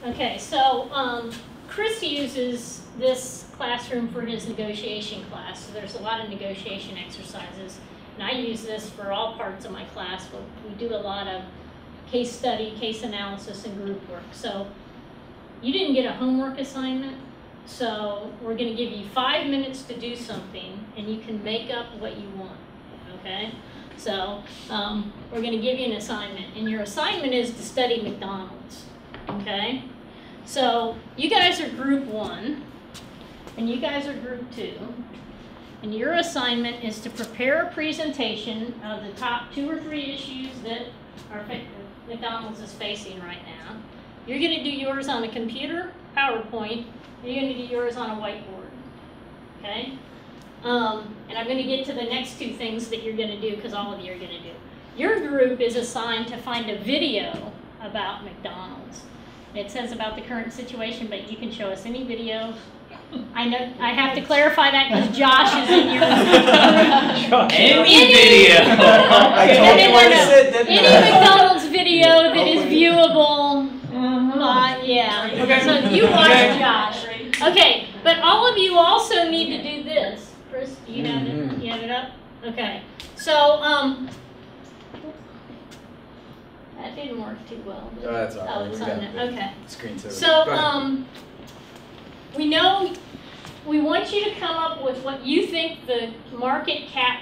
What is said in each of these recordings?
Okay, so Chris uses this classroom for his negotiation class. So there's a lot of negotiation exercises. And I use this for all parts of my class. But we do a lot of case study, case analysis, and group work. So you didn't get a homework assignment. So we're going to give you 5 minutes to do something, and you can make up what you want. Okay? So we're going to give you an assignment. And your assignment is to study McDonald's. Okay? So you guys are group 1, and you guys are group 2, and your assignment is to prepare a presentation of the top 2 or 3 issues that McDonald's is facing right now. You're going to do yours on a computer, PowerPoint. You're going to do yours on a whiteboard. Okay? And I'm going to get to the next 2 things that you're going to do, because all of you are going to do. Your group is assigned to find a video about McDonald's. It says about the current situation, but you can show us any video. I know I have to clarify that because Josh is in your any video. I told you where to sit, didn't I? Any McDonald's video that is viewable. Yeah. Okay. So you watch Josh. Okay, but all of you also need to do this. Chris, do you have it? You have it up? Okay. So that didn't work too well. Oh, that's all right. Oh, it's on there. Okay. Screensaver. So we know we want you to come up with what you think the market cap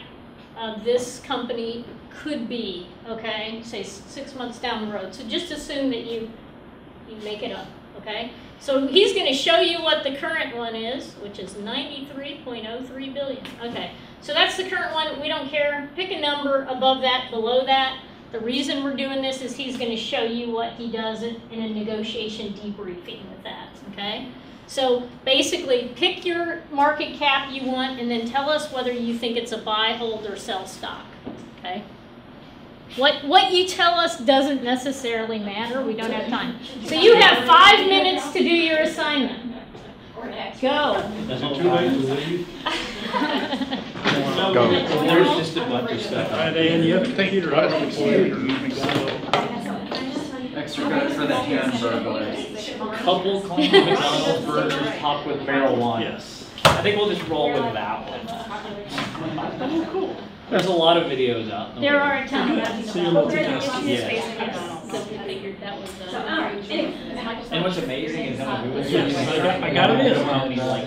of this company could be. Okay, say 6 months down the road. So just assume that you make it up. Okay. So he's going to show you what the current one is, which is 93.03 billion. Okay. So that's the current one. We don't care. Pick a number above that, below that. The reason we're doing this is he's going to show you what he does in a negotiation debriefing with that, okay? So basically, pick your market cap you want and then tell us whether you think it's a buy, hold, or sell stock, okay? What you tell us doesn't necessarily matter. We don't have time. So you have 5 minutes to do your assignment. Go. Is it too late to leave? Go. There's just a bunch of stuff. All right, Dan, you have to take your right before you Extra credit for the hamburger. Couple clean McDonald's burgers topped with barrel wine. Yes. I think we'll just roll with that one. Oh, cool. There's a lot of videos out there. There are a ton. So you're multitasking. Yeah. So we figured that was And what's amazing is how many Yes, I got it in. how many like I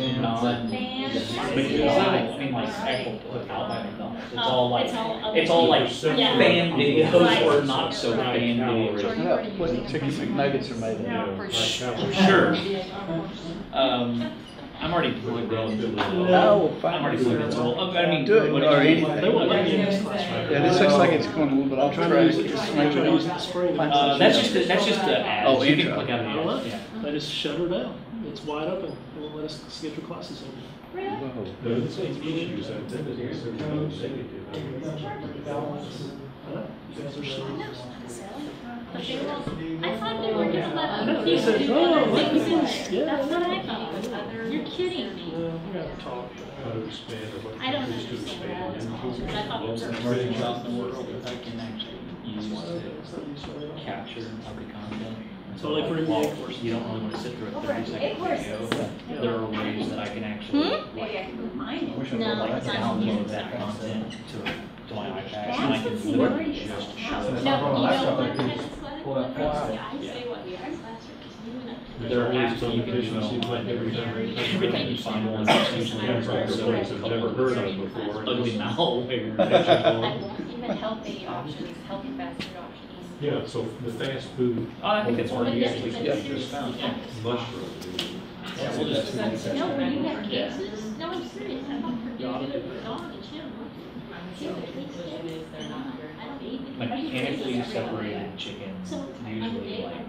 mean like actual put out by McDonald's. It's all like Yeah. fan videos Right. or not so fan videos. What chicken McNuggets are made of. Sure. I'm already plugged into the. Oh, fine. I'm already plugged into the. I mean, Do it, what or do you- anything. They won't let me in this class, right? Yeah, this looks like it's going a little bit off I'm track. trying to use the spring. That's just the ad. Oh, You can intro. click out I don't the know. ad. Yeah. They just shut her down. It's wide open. They won't let us schedule classes anymore. Whoa. The same issues I think is they're trying to say they do. You guys are serious. Okay, well, I thought they were just letting I know, you they said, do oh, other things in yeah. there. That's what I thought. You're kidding me. We gotta talk. How to expand or what I don't countries to understand what all this expand bullshit. into. I thought it was Emerging out in the world that I can actually use It's to not used for anything. capture public content. It's only for MBA courses. You don't really want to sit through a 30-second video. There are ways that I can actually Maybe I can move mine. No, like it's not. download that content to my iPad and I can literally just show it. No, you know what? There are apps that you can do online. Everything you find online is usually also I've never heard of before. ugly malware. I won't even healthy options, healthy fast food options. Yeah, so the fast food Oh, I think it's worth it. mushroom. Yeah, we'll just. No, when you have cases, no, I'm serious. I thought Purdue did it with dog and Jim. See what they said? I don't eat it. Mechanically separated chicken, So, usually like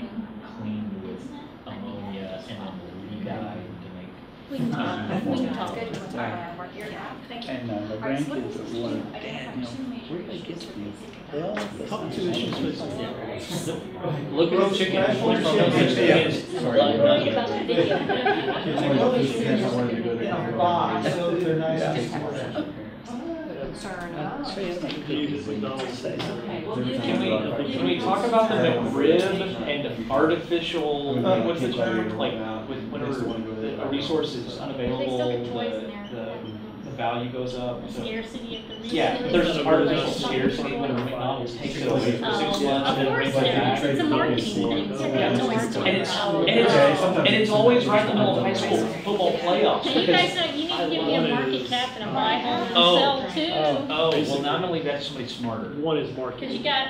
cleaned with ammonia and then re-dyed to make. We can talk. We can talk. Good with work your app. Thank you. And the grandkids are wondering, Dad, you know, where do they get these? They all have the Top two same issues thing. Look at chicken. Worried about the video. concern So, of. yeah, like, Use McDonald's. say something. Can we talk about the McRib and artificial, what's the term, like, with whenever a resource is unavailable, the value goes up? So- Scarcity of the resource. Yeah, there's just artificial scarcity when McDonald's takes it away for 6 months and then Of brings course, it back. it's a marketing thing. And it's always right in the middle of high school football playoffs. Hey, you because- guys know, you need to give me a market cap and a buy home and Oh. sell too. Oh, well, now I'm gonna leave that to somebody smarter. One is Cause marketing. you got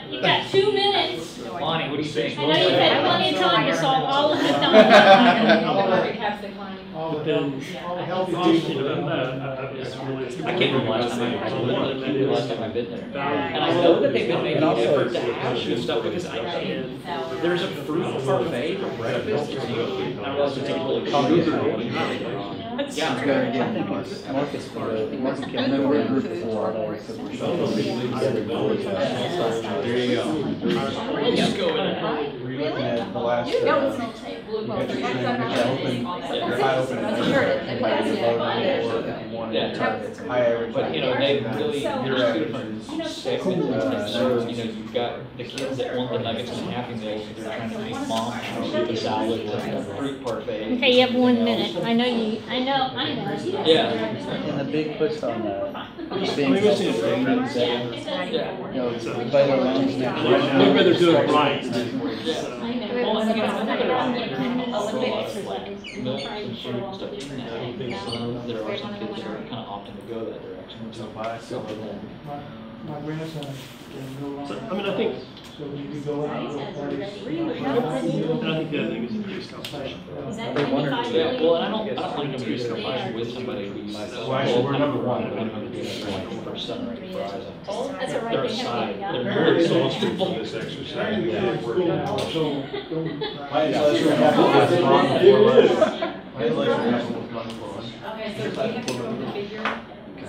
2 minutes. Lonnie, what do you think? I know you've had plenty of time to solve all of the The McDonald's. market cap's declining. But then, thinking about that, it's really. I can't remember last time I've been there. And I know that they've been making an effort to have good stuff because there's a fruit parfait for breakfast. I realize it's really common. Yeah. I think it's Marcus for the Marcus County. We're a group of 4 days, so we're There you go. Just go in there. At the last, Blue ball. If I open it, it might be low or if you want it to high average. But, you know, they really, Your there's two average different is segments. You know, you've got the kids that want the nuggets and Happy Meals, they're trying to make mom the salad or a fruit parfait. Okay, you have 1 minute. I know. Yeah. And the big push on being Maybe it's in self-sufficient, Yeah. you know, everybody around us now. They'd rather do it right. Well, and you know, there are milk and fruit and stuff in that. There are some kids that are kind of opting to go that direction. So buy some of them. So, I mean, I think, So you could go out. and I think the other thing is increased competition. Is that They wondered- 95 Yeah, million? well, and I don't like to use competition with somebody who's. Well, actually, we're number one. I'm gonna do that like for Sunray Fries. That's all right, They're a they have side, to they're go. very Very exhausted. exhausted for this exercise. Yeah. My intellectual capital is gone before lunch. My intellectual capital is gone before lunch. Okay, so do you have to go with the figure?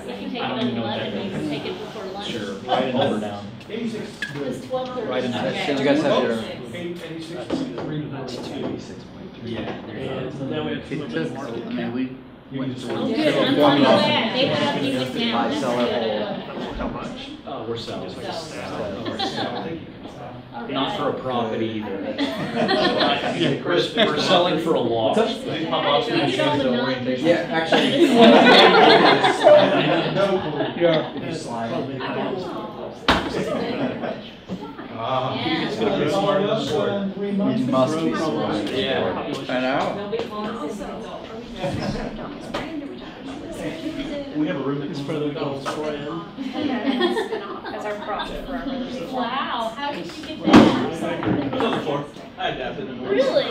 If you take it I don't on even know what that 11, you can means. take it before lunch. Sure, right over down. 86. It's 12:30. Right in that. Okay. You guys have your. 86. Yeah. And now we have to It look took, at market. I mean, we went Oh, through. good, I'm fine with that. They have to use it now. I That's sell good. it How much? Oh, we're selling. All Not right. for a profit either. We're selling for a loss. Look at all the numbers. Yeah, actually. Yeah. You must be smart. Yeah. I know. They'll be on. We have a room that's further goals for him. As our profit for our reservation. Wow, how did you get that? I adapted it. Really?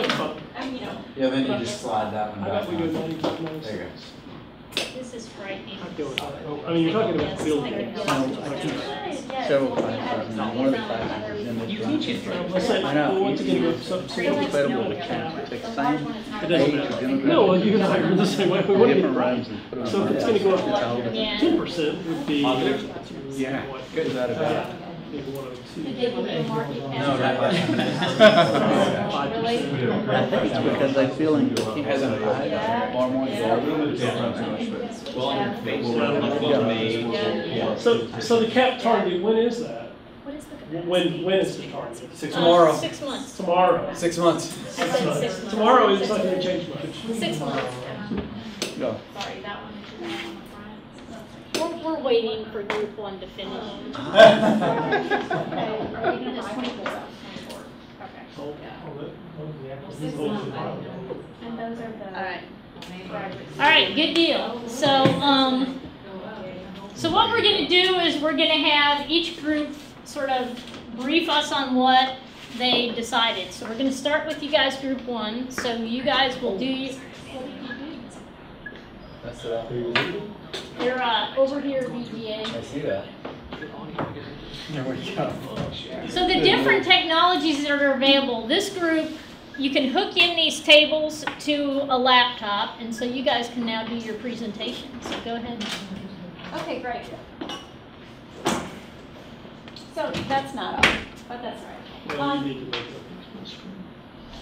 Yeah, then you just slide that one I back got, we go on. 90, There you go. This is frightening. I'd go with that. I mean, you're talking about building. Several classes, and one of the classes is in the. You teach it. Let's say, I know. well, once again, with It's some, incredible to count. It's the same it doesn't age matter. of demographic. No, well, you and I are the same way. We want to get it Different right. rooms and put them So if on it's gonna go that. up Yeah. 10% would be. Yeah, what, good about it. maybe 102. Did they give you a market cap? No, not like. 5%. I think it's because they feel like they Hasn't far more. Well, on your face, well made. Yeah. So the cap target, when is that? What is the capacity? When is the target? Tomorrow. 6 months. Tomorrow. 6 months. I said 6 months. Tomorrow is not gonna change much. 6 months. Go. Sorry, that one. We're waiting for group 1 to finish. And those are the. All right, good deal. So, so what we're going to do is we're going to have each group sort of brief us on what they decided. So we're going to start with you guys, group 1. So you guys will do. What did you do? That's it. They're over here, VGA. I see that. There we go. So the different technologies that are available, this group, you can hook in these tables to a laptop, and so you guys can now do your presentation. So go ahead. Okay, great. So that's not up, but that's all right. Well, you need to make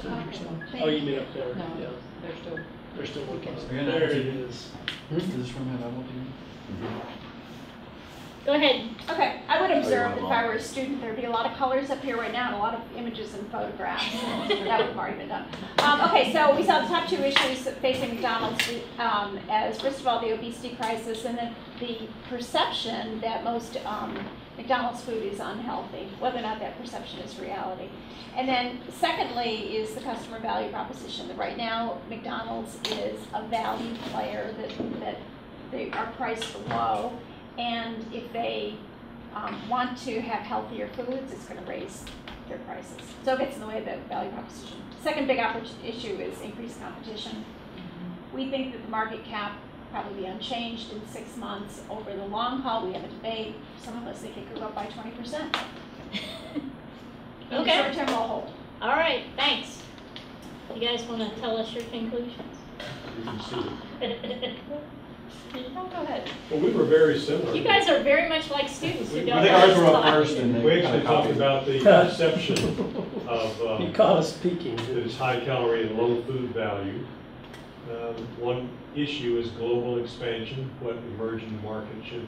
that. Oh, you mean up there? No, Yeah. they're still. They're still working. We're gonna There have it to- is. Does this room have Apple TV? Go ahead. Okay, I would observe if I were a student, there'd be a lot of colors up here right now and a lot of images and photographs. That would have already been done. Okay, so we saw the top 2 issues facing McDonald's as, first of all, the obesity crisis and then the perception that most McDonald's food is unhealthy, whether or not that perception is reality. And then secondly is the customer value proposition, that right now McDonald's is a value player, that they are priced low. And if they want to have healthier foods, it's going to raise their prices. So it gets in the way of the value proposition. Second big issue is increased competition. We think that the market cap probably be unchanged in 6 months. Over the long haul, we have a debate. Some of us think it could go up by 20%. Okay. Short term, we'll hold. All right, thanks. You guys want to tell us your conclusions? You can see it. No, go ahead. Well, we were very similar. You guys are very much like students who I don't think ours were up talk. first, and we actually talked about the perception of He caught us peeking. that it's high calorie and low food value. One issue is global expansion, what emerging market should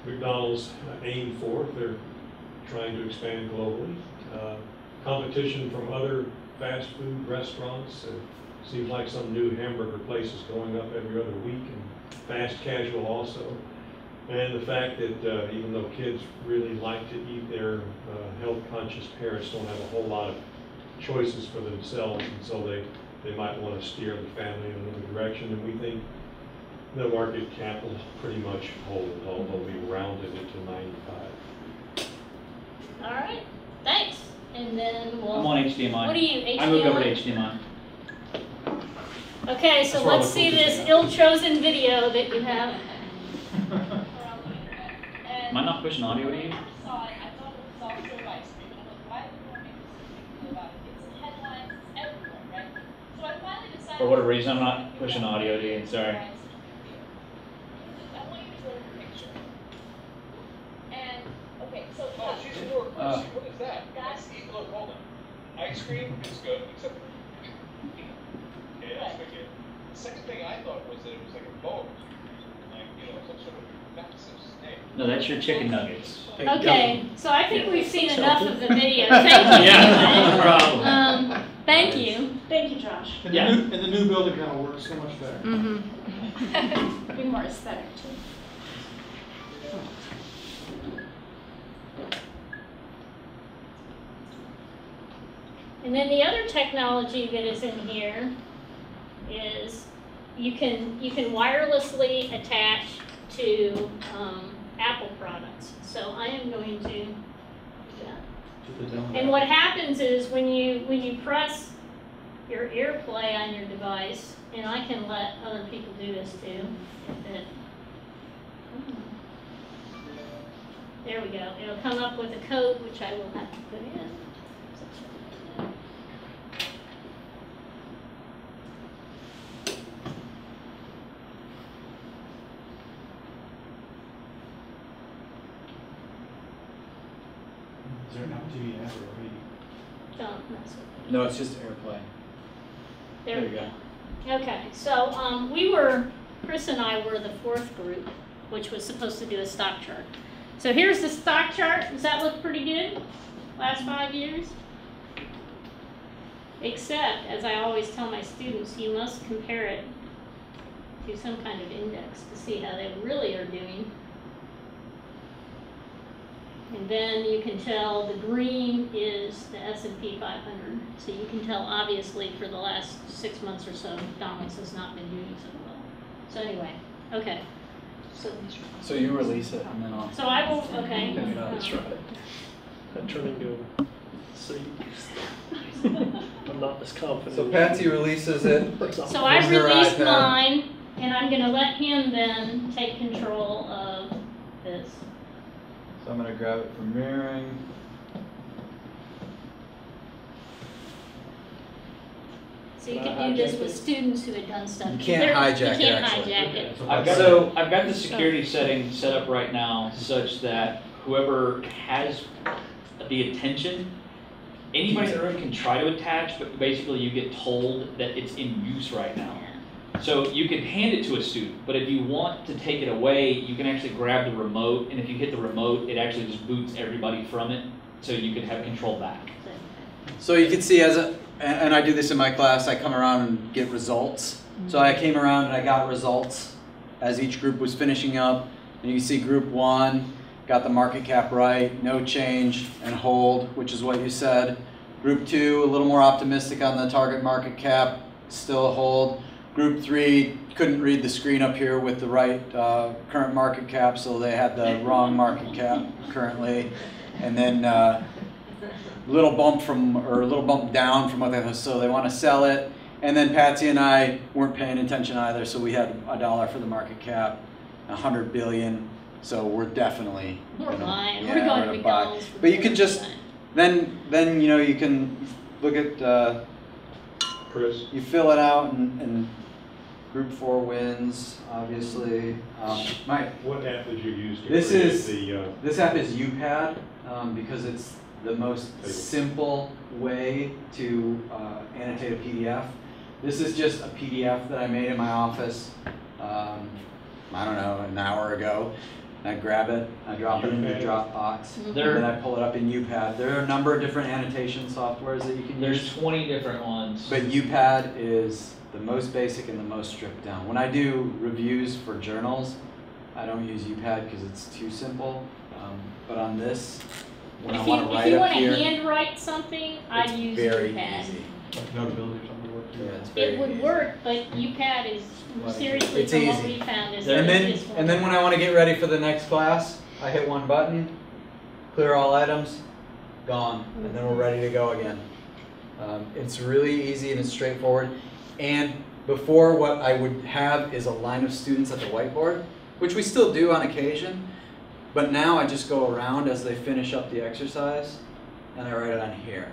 McDonald's aim for if they're trying to expand globally. Competition from other fast food restaurants. Seems like some new hamburger place is going up every other week, and fast casual also. And the fact that even though kids really like to eat there, health-conscious parents don't have a whole lot of choices for themselves, and so they might want to steer the family in another direction. And we think the market cap will pretty much hold, although we rounded it to 95. All right, thanks. And then we'll. I'm on HDMI. What are you, HDMI? I moved over to HDMI. Okay, so That's where all let's the see focus this is. ill-chosen video that you have. Am I not pushing audio to you? For whatever reason, I'm not pushing audio to you, sorry. Oh, she's more question. What is that? Look, hold on. Ice cream is good, except okay, that's wicked. The second thing I thought was that it was like a boat, like, some sort of massive snake. No, that's your chicken nuggets. Okay, so I think we've seen enough of the video. Thank you. Yeah, no problem. Thank you. Thank you, Josh. And, Yeah. and the new building kind of works so much better. Mm-hmm. Be more aesthetic too. And then the other technology that is in here is you can wirelessly attach to Apple products. So I am going to do that. And what happens is when you press your AirPlay on your device, and I can let other people do this too. There we go. It'll come up with a code which I will have to put in. Is there an Apple TV app already? Don't mess with it. No, it's just AirPlay. There we go. Okay, so Chris and I were the fourth group, which was supposed to do a stock chart. So here's the stock chart. Does that look pretty good? Last 5 years? Except, as I always tell my students, you must compare it to some kind of index to see how they really are doing. And then you can tell the green is the S&P 500. So you can tell, obviously, for the last 6 months or so, McDonald's has not been doing so well. So anyway, okay. So you release it and then I'll. So I will, okay. That's right. I'm turning to see. I'm not as confident. So Patsy releases it. So I Use your released iPad. mine, and I'm going to let him then take control of this. So I'm gonna grab it from mirroring. So you can do this with students who had done stuff. You can't hijack it, You can't actually. hijack it. I've got the security setting set up right now such that whoever has the attention, anybody in the room can try to attach, but basically you get told that it's in use right now. So you can hand it to a student, but if you want to take it away, you can actually grab the remote, and if you hit the remote, it actually just boots everybody from it, so you can have control back. So you can see and I do this in my class, I come around and get results. So I came around and I got results as each group was finishing up. And you can see group 1 got the market cap right, no change, and hold, which is what you said. Group 2, a little more optimistic on the target market cap, still a hold. Group 3 couldn't read the screen up here with the right current market cap, so they had the wrong market cap currently. And then a little bump down from what they was, so they want to sell it. And then Patsy and I weren't paying attention either, so we had $1 for the market cap, 100 billion. So we're definitely We're buying. yeah, We're going to gonna buy. McDonald's. But you can just then you know you can look at Chris? you fill it out and group 4 wins obviously. Mike, What app did you use to this create is the, this app is UPad because it's the most simple way to annotate a PDF. This is just a PDF that I made in my office, I don't know, an hour ago. I grab it, I drop it into Dropbox, and then I pull it up in UPad. There are a number of different annotation softwares that you can use. There's 20 different ones. But UPad is the most basic and the most stripped down. When I do reviews for journals, I don't use UPad because it's too simple. But on this, when I want to write up here, if you want to handwrite something, I'd use very UPad. easy. Notability or something would work too. Yeah, it's very It would easy. work, but UPad is seriously It's from what easy. we found is And the then, easiest one. and then when I want to get ready for the next class, I hit one button, clear all items, gone, and then we're ready to go again. It's really easy and it's straightforward. And before, what I would have is a line of students at the whiteboard, which we still do on occasion, but now I just go around as they finish up the exercise, and I write it on here.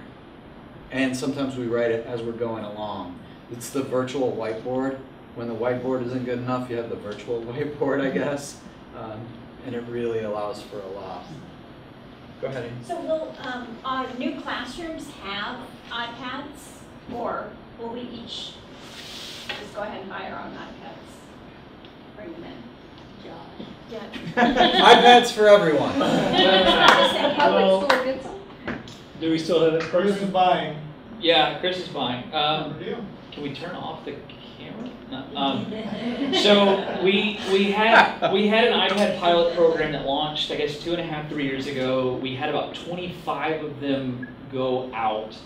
And sometimes we write it as we're going along. It's the virtual whiteboard. When the whiteboard isn't good enough, you have the virtual whiteboard, I guess. And it really allows for a lot. Go ahead, Amy. So will our new classrooms have iPads, or will we each just go ahead and buy our own iPads? Bring them in. Yeah. iPads for everyone. Well, do we still have it? Chris is buying. Yeah, Chris is buying. Can we turn off the camera? No. So we had an iPad pilot program that launched, I guess, 2.5, 3 years ago. We had about 25 of them go out.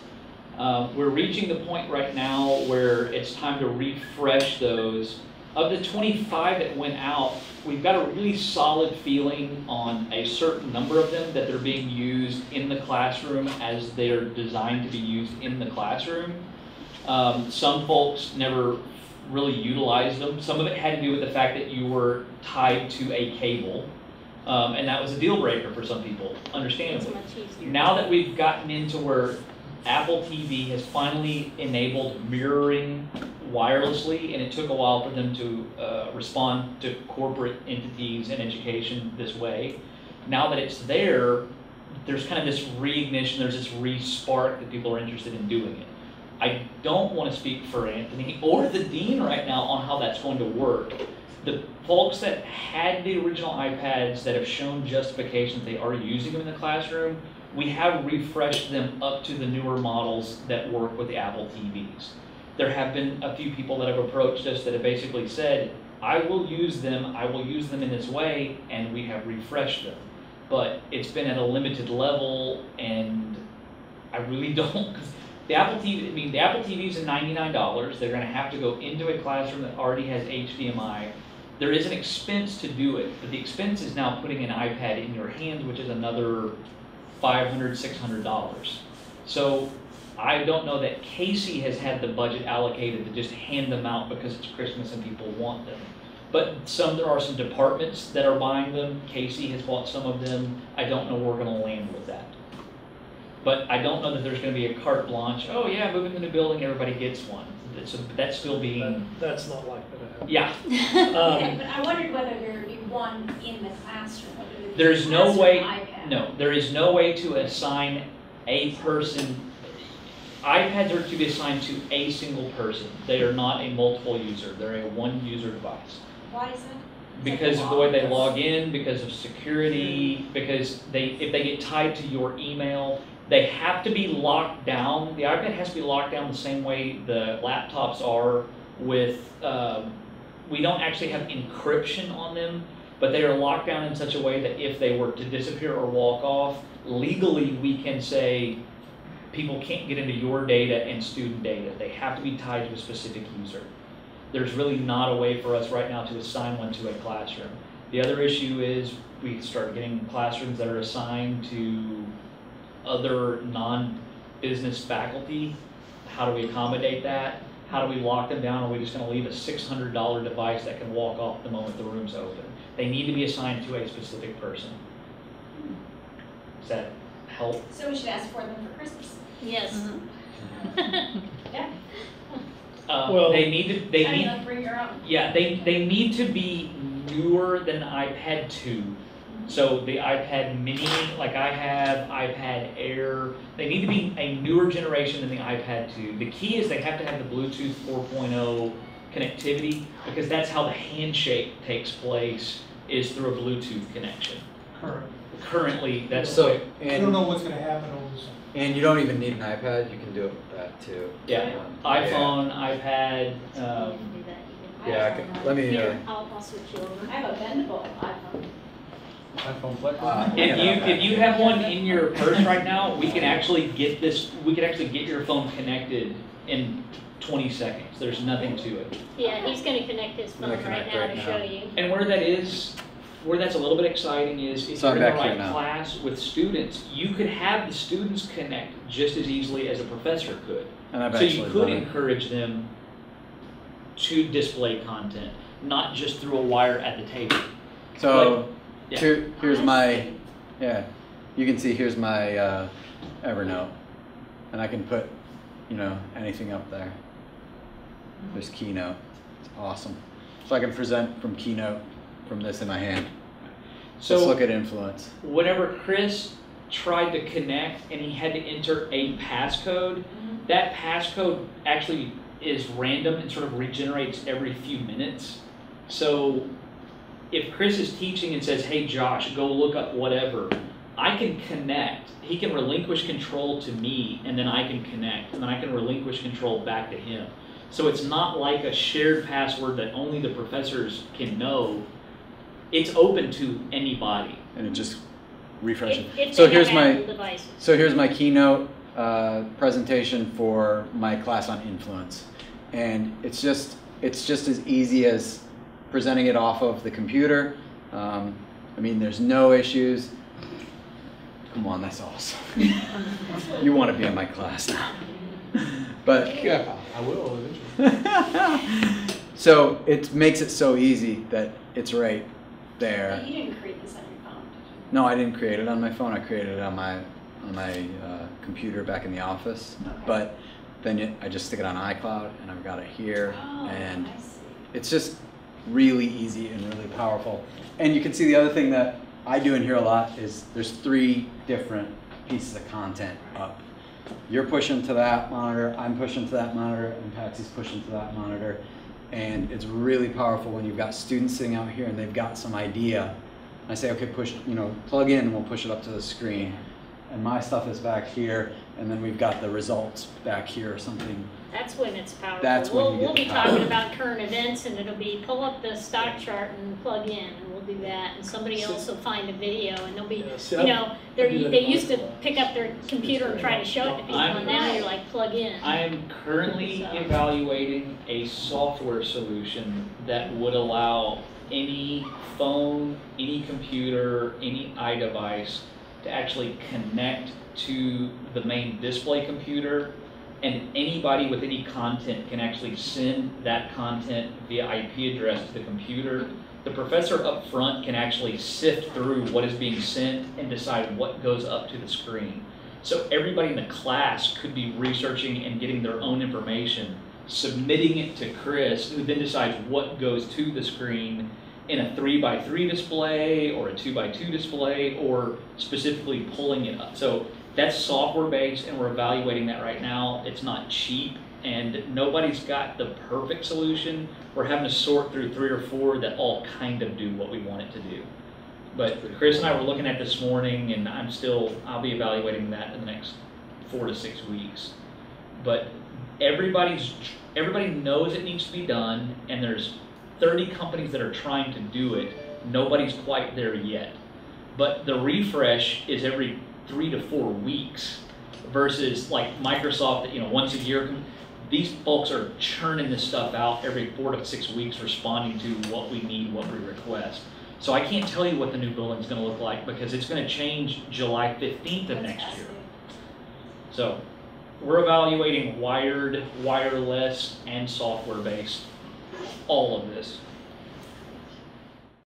We're reaching the point right now where it's time to refresh those. Of the 25 that went out, we've got a really solid feeling on a certain number of them that they're being used in the classroom as they're designed to be used in the classroom. Some folks never really utilized them. Some of it had to do with the fact that you were tied to a cable, and that was a deal breaker for some people, understandably. Now that we've gotten into where Apple TV has finally enabled mirroring wirelessly, and it took a while for them to respond to corporate entities and education this way. Now that it's there, there's kind of this reignition, there's this re-spark that people are interested in doing it. I don't want to speak for Anthony or the dean right now on how that's going to work. The folks that had the original iPads that have shown justifications they are using them in the classroom, we have refreshed them up to the newer models that work with the Apple TVs. There have been a few people that have approached us that have basically said, I will use them in this way, and we have refreshed them. But it's been at a limited level, and I really don't, because the Apple TVs are $99. They're gonna have to go into a classroom that already has HDMI. There is an expense to do it, but the expense is now putting an iPad in your hands, which is another $500, $600. So I don't know that Casey has had the budget allocated to just hand them out because it's Christmas and people want them. But there are some departments that are buying them. Casey has bought some of them. I don't know where we're going to land with that. But I don't know that there's going to be a carte blanche. Oh yeah, move into the building, everybody gets one. That's still being. That's not likely to happen. Yeah. Okay, but I wondered whether there would be one in the classroom. There's no way. No, there is no way to assign a person. iPads are to be assigned to a single person. They are not a multiple user. They're a one user device. Why is that? Because of the way they log in, because of security, because if they get tied to your email, they have to be locked down. The iPad has to be locked down the same way the laptops are with, we don't actually have encryption on them, but they are locked down in such a way that if they were to disappear or walk off, legally we can say people can't get into your data and student data. They have to be tied to a specific user. There's really not a way for us right now to assign one to a classroom. The other issue is we start getting classrooms that are assigned to other non-business faculty. How do we accommodate that? How do we lock them down? Are we just going to leave a $600 device that can walk off the moment the room's open? They need to be assigned to a specific person. Does that help? So we should ask for them for Christmas. Yes. Yeah. Well, they need to. They need. Like bring your own. Yeah, they need to be newer than the iPad 2. So the iPad Mini, like I have, iPad Air, they need to be a newer generation than the iPad 2. The key is they have to have the Bluetooth 4.0 connectivity, because that's how the handshake takes place, is through a Bluetooth connection. Currently, that's So, I don't know what's gonna happen over the summer. and you don't even need an iPad, you can do it with that too. Yeah, iPhone, iPad. Yeah, I can, let me, Here, I'll switch you over. I have a bendable iPhone. iPhone Flex. If you have one in your purse right now, we can actually get this. We can actually get your phone connected in 20 seconds. There's nothing to it. Yeah, he's going to connect his phone I'm gonna right connect now right to now. show you. And where that's a little bit exciting is if So I'm you're in back the here right now. class with students, you could have the students connect just as easily as a professor could. and I've So you actually could done it. encourage them to display content, not just through a wire at the table. So, yeah. here's my, yeah, you can see here's my Evernote, and I can put, you know, anything up there. There's Keynote, it's awesome. So I can present from Keynote from this in my hand. So Let's look at influence. whenever Chris tried to connect and he had to enter a passcode, that passcode actually is random and sort of regenerates every few minutes. So if Chris is teaching and says, hey Josh, go look up whatever, I can connect. He can relinquish control to me, and then I can connect, and then I can relinquish control back to him. So it's not like a shared password that only the professors can know. It's open to anybody. And it just refreshes. If So they here's have my, Apple devices. so here's my Keynote presentation for my class on influence. And it's just as easy as presenting it off of the computer. I mean, there's no issues. Come on, that's awesome. You want to be in my class now. But Yeah, I will eventually. so it makes it so easy that it's right there. You didn't create this on your phone, did you? No, I didn't create it on my phone. I created it on my computer back in the office. Okay. But then I just stick it on iCloud, and I've got it here, Oh, and I see. it's just really easy and really powerful. And you can see the other thing that I do in here a lot is there's 3 different pieces of content up. You're pushing to that monitor, I'm pushing to that monitor, and Patsy's pushing to that monitor. And it's really powerful when you've got students sitting out here and they've got some idea. I say, okay, push, plug in, and we'll push it up to the screen. And my stuff is back here, and then we've got the results back here or something. That's when it's powerful. That's when you get We'll be the power. talking about current events, and it'll be pull up the stock chart and plug in, and we'll do that. And somebody else will find a video, and they'll be, Yeah, see, they used to pick up their computer and try to show it to people, and now you're like, plug in. I am currently evaluating a software solution that would allow any phone, any computer, any iDevice to actually connect to the main display computer, and anybody with any content can actually send that content via IP address to the computer. The professor up front can actually sift through what is being sent and decide what goes up to the screen. So everybody in the class could be researching and getting their own information, submitting it to Chris, who then decides what goes to the screen in a 3x3 display or a 2x2 display, or specifically pulling it up. So That's software based, and we're evaluating that right now. It's not cheap, and nobody's got the perfect solution. We're having to sort through 3 or 4 that all kind of do what we want it to do. But Chris and I were looking at this morning, and I'll be evaluating that in the next 4 to 6 weeks. But everybody knows it needs to be done, and there's 30 companies that are trying to do it. Nobody's quite there yet. But the refresh is every 3 to 4 weeks versus like Microsoft, once a year. These folks are churning this stuff out every 4 to 6 weeks, responding to what we need, what we request. So I can't tell you what the new building's going to look like because it's going to change July 15th of next year. So we're evaluating wired, wireless, and software-based, all of this.